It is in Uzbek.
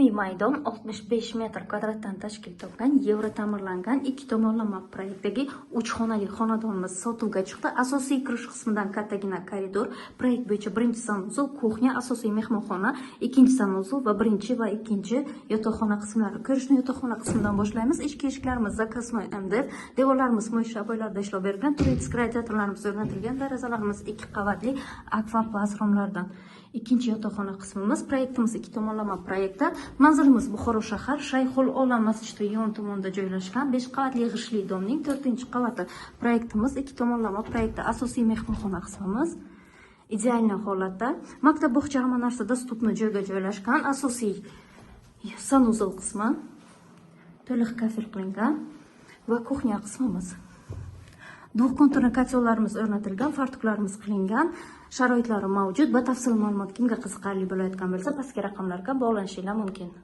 umumiy maydon 65 metr kvadratdan tashkil topgan, yevro ta'mirlangan, ikki tomonlama proyektdagi 3 xonali xonadonimiz sotuvga chiqdi. Asosiy kirish qismidan kattagina koridor, proyekt bo'yicha birinchi sanuzel, kuxnya, asosiy mehmonxona, ikkinchi sanuzel va birinchi va ikkinchi yotoqxona qismlari. Ko'rishni yotoqxona qismidan boshlaymiz. Ichki eshiklarimiz zakaznoy MDF, devorlarimiz mo'ysha aboylarda ishlov berilgan, turetsiz radiatorlarimiz o'rnatilgan, derazalarimiz 2 qavatli akvaplast romlardan. Ikkinchi yotoqxona qismimiz, proyektimiz ikki tomonlama proyektda. Manzilimiz Buxoro shahar, Shayxul Olam masjidi yon tomonda joylashgan 5 qavatli g'ishli domning 4-qavati. Proyektimiz ikki tomonlama proyektda. Asosiy mehmonxona qismimiz ideal holatda. Maktab bog'cha hamma narsa dostupni joyga joylashgan. Asosiy sanuzel qismi to'liq kafil qilingan va kuxnya qismimiz. Duxkonturni kotyorlarimiz o'rnatilgan, fartuklarimiz qilingan, sharoitlari mavjud. Batafsil ma'lumot kimga qiziqarli bo'layotgan bo'lsa, pastki raqamlarga bog'lanishinglar mumkin.